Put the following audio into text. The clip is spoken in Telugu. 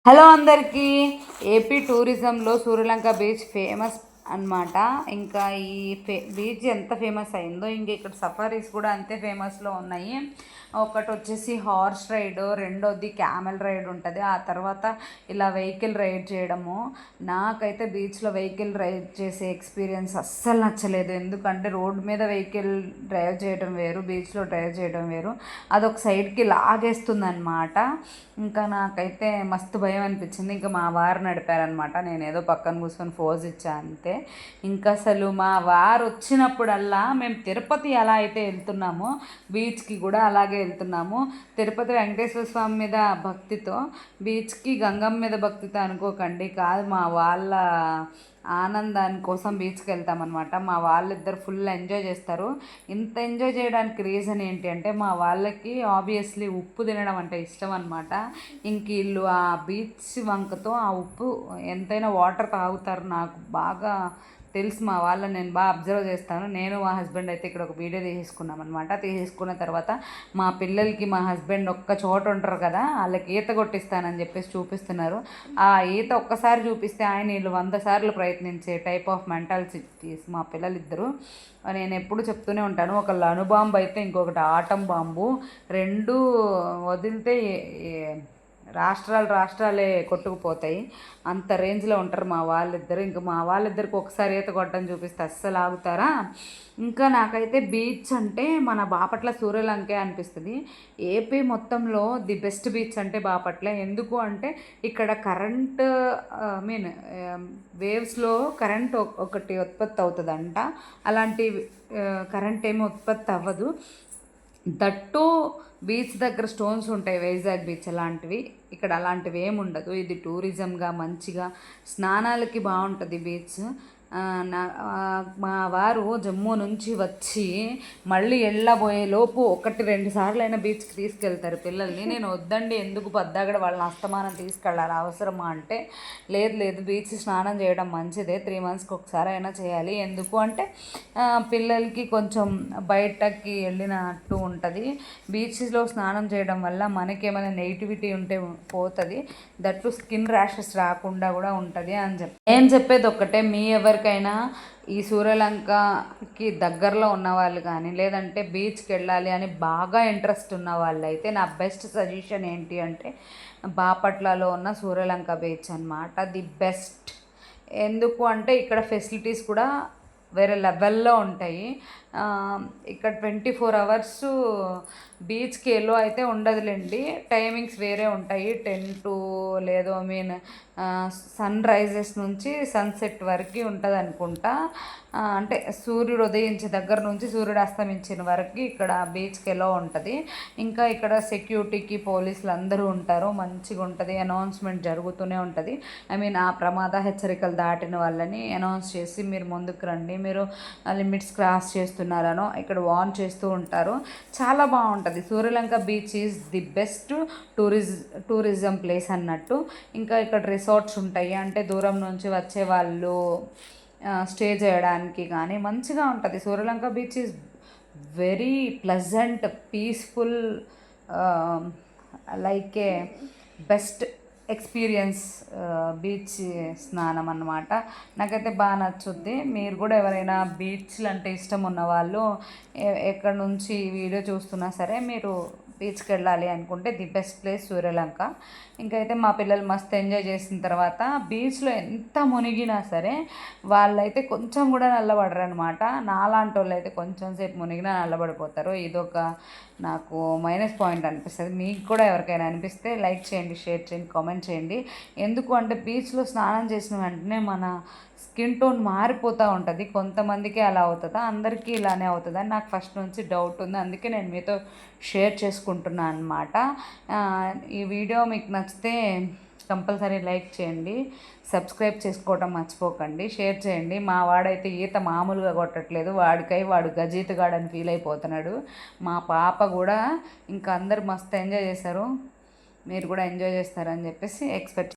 హలో అందరికీ. ఏపీ టూరిజంలో సూర్యలంక బీచ్ ఫేమస్ అన్నమాట. ఇంకా ఈ బీచ్ ఎంత ఫేమస్ అయిందో ఇంక ఇక్కడ సఫారీస్ కూడా అంతే ఫేమస్లో ఉన్నాయి. ఒకటి వచ్చేసి హార్స్ రైడ్, రెండోది క్యామెల్ రైడ్ ఉంటుంది. ఆ తర్వాత ఇలా వెహికల్ రైడ్ చేయడము. నాకైతే బీచ్లో వెహికల్ రైడ్ చేసే ఎక్స్పీరియన్స్ అస్సలు నచ్చలేదు. ఎందుకంటే రోడ్డు మీద వెహికల్ డ్రైవ్ చేయడం వేరు, బీచ్లో డ్రైవ్ చేయడం వేరు. అదొక సైడ్కి లాగేస్తుంది అనమాట. ఇంకా నాకైతే మస్తు భయం అనిపించింది. ఇంకా మా వారు నడిపారనమాట, నేను ఏదో పక్కన కూర్చొని ఫోజ్ ఇచ్చా అంతే. ఇంకా అసలు మా వారు వచ్చినప్పుడల్లా మేము తిరుపతి ఎలా అయితే వెళ్తున్నామో బీచ్కి కూడా అలాగే వెళ్తున్నాము. తిరుపతి వెంకటేశ్వర స్వామి మీద భక్తితో, బీచ్కి గంగమ్మ మీద భక్తితో అనుకోకండి. కాదు, మా వాళ్ళ ఆనందాని కోసం బీచ్కి వెళ్తామన్నమాట. మా వాళ్ళిద్దరు ఫుల్ ఎంజాయ్ చేస్తారు. ఇంత ఎంజాయ్ చేయడానికి రీజన్ ఏంటి అంటే మా వాళ్ళకి ఆబ్వియస్లీ ఉప్పు తినడం అంటే ఇష్టం అనమాట. ఇంక వీళ్ళు ఆ బీచ్ వంకతో ఆ ఉప్పు ఎంతైనా వాటర్ తాగుతారు. నాకు బాగా తెలుసు, మా వాళ్ళని నేను బాగా అబ్జర్వ్ చేస్తాను. నేను మా హస్బెండ్ అయితే ఇక్కడ ఒక వీడియో తీసేసుకున్నాం అనమాట. తీసేసుకున్న తర్వాత మా పిల్లలకి మా హస్బెండ్ ఒక్క చోట ఉంటారు కదా, వాళ్ళకి ఈత కొట్టిస్తానని చెప్పేసి చూపిస్తున్నారు. ఆ ఈత ఒక్కసారి చూపిస్తే ఆయన వీళ్ళు 100 సార్లు ప్రయత్నించే టైప్ ఆఫ్ మెంటాలిటీస్ మా పిల్లలిద్దరూ. నేను ఎప్పుడు చెప్తూనే ఉంటాను, ఒకళ్ళు అణుబాంబు అయితే ఇంకొకటి ఆటం బాంబు. రెండు వదిలితే రాష్ట్రాలే కొట్టుకుపోతాయి. అంత రేంజ్లో ఉంటారు మా వాళ్ళిద్దరు. ఇంకా మా వాళ్ళిద్దరికి ఒకసారి ఈత కొట్టడం చూపిస్తే అస్సలు ఆగుతారా? ఇంకా నాకైతే బీచ్ అంటే మన బాపట్ల సూర్యలంకే అనిపిస్తుంది. ఏపీ మొత్తంలో ది బెస్ట్ బీచ్ అంటే బాపట్ల. ఎందుకు అంటే ఇక్కడ కరెంట్ వేవ్స్లో కరెంట్ ఒకటి ఉత్పత్తి అవుతుందంట. అలాంటి కరెంట్ ఏమి ఉత్పత్తి అవ్వదు. దట్టు బీచ్ దగ్గర స్టోన్స్ ఉంటాయి, వైజాగ్ బీచ్ అలాంటివి. ఇక్కడ అలాంటివి ఏమి ఉండదు. ఇది టూరిజంగా మంచిగా స్నానాలకి బాగుంటుంది బీచ్. మా వారు జమ్మూ నుంచి వచ్చి మళ్ళీ వెళ్ళబోయే లోపు 1-2 సార్లు అయినా బీచ్కి తీసుకెళ్తారు పిల్లల్ని. నేను వద్దండి, ఎందుకు పద్దాగడ వాళ్ళని అస్తమానం తీసుకెళ్ళాలి, అవసరమా అంటే లేదు బీచ్ స్నానం చేయడం మంచిదే, 3 మంత్స్కి ఒకసారి అయినా చేయాలి. ఎందుకు అంటే పిల్లలకి కొంచెం బయటకి వెళ్ళినట్టు ఉంటుంది. బీచ్లో స్నానం చేయడం వల్ల మనకేమైనా నెగిటివిటీ ఉంటే పోతుంది. దట్టు స్కిన్ ర్యాషెస్ రాకుండా కూడా ఉంటుంది అని నేను చెప్పేది ఒక్కటే, మీ ఎవరికైనా ఈ సూర్యలంకకి దగ్గరలో ఉన్న వాళ్ళు కానీ లేదంటే బీచ్కి వెళ్ళాలి అని బాగా ఇంట్రెస్ట్ ఉన్న వాళ్ళు అయితే నా బెస్ట్ సజెషన్ ఏంటి అంటే బాపట్లలో ఉన్న సూర్యలంక బీచ్ అనమాట. The best. ఎందుకు అంటే ఇక్కడ ఫెసిలిటీస్ కూడా వేరే లెవెల్లో ఉంటాయి. ఇక్కడ 24 hours బీచ్కి ఎల్లో అయితే ఉండదులేండి, టైమింగ్స్ వేరే ఉంటాయి. 10 to లేదో సన్ రైజెస్ నుంచి సన్సెట్ వరకు ఉంటుంది అనుకుంటా. అంటే సూర్యుడు ఉదయించే దగ్గర నుంచి సూర్యుడు అస్తమించిన వరకు ఇక్కడ బీచ్కి ఎల్లో ఉంటుంది. ఇంకా ఇక్కడ సెక్యూరిటీకి పోలీసులు అందరూ ఉంటారు, మంచిగా ఉంటుంది. అనౌన్స్మెంట్ జరుగుతూనే ఉంటుంది. ఆ ప్రమాద హెచ్చరికలు దాటిన వాళ్ళని అనౌన్స్ చేసి మీరు ముందుకు రండి, మీరు లిమిట్స్ క్రాస్ చేస్తున్నారనో ఇక్కడ వార్న్ చేస్తూ ఉంటారు. చాలా బాగుంటుంది. Suryalanka beach is the best tourism place అన్నట్టు. ఇంకా ఇక్కడ రిసార్ట్స్ ఉంటాయి, అంటే దూరం నుంచి వచ్చే వాళ్ళు స్టే చేయడానికి కానీ మంచిగా ఉంటుంది. Suryalanka beach is very pleasant, peaceful, like A best experience beach స్నానం అన్నమాట. నాకైతే బాగా నచ్చుద్ది. మీరు కూడా ఎవరైనా బీచ్లు అంటే ఇష్టం ఉన్నవాళ్ళు ఎక్కడి నుంచి వీడియో చూస్తున్నా సరే మీరు బీచ్కి వెళ్ళాలి అనుకుంటే ది బెస్ట్ ప్లేస్ సూర్యలంక. ఇంకైతే మా పిల్లలు మస్తు ఎంజాయ్ చేసిన తర్వాత బీచ్లో ఎంత మునిగినా సరే వాళ్ళైతే కొంచెం కూడా నల్లబడరు అనమాట. నాలాంటి వాళ్ళు అయితే కొంచెం సేపు మునిగినా నల్లబడిపోతారు. ఇదొక నాకు మైనస్ పాయింట్ అనిపిస్తుంది. మీకు కూడా ఎవరికైనా అనిపిస్తే లైక్ చేయండి, షేర్ చేయండి, కామెంట్ చేయండి. ఎందుకు అంటే బీచ్లో స్నానం చేసిన వెంటనే మన స్కిన్ టోన్ మారిపోతూ ఉంటుంది. కొంతమందికి అలా అవుతుందా, అందరికీ ఇలానే అవుతుందా నాకు ఫస్ట్ నుంచి డౌట్ ఉంది. అందుకే నేను మీతో షేర్ చేసుకుంటున్నాను అనమాట. ఈ వీడియో మీకు నచ్చితే కంపల్సరీ లైక్ చేయండి, సబ్స్క్రైబ్ చేసుకోవడం మర్చిపోకండి, షేర్ చేయండి. మా వాడైతే ఈత మామూలుగా కొట్టట్లేదు, వాడు గజీతగాడని ఫీల్ అయిపోతున్నాడు. మా పాప కూడా ఇంకా అందరు మస్తు ఎంజాయ్ చేశారు. మీరు కూడా ఎంజాయ్ చేస్తారని చెప్పేసి ఎక్స్పెక్ట్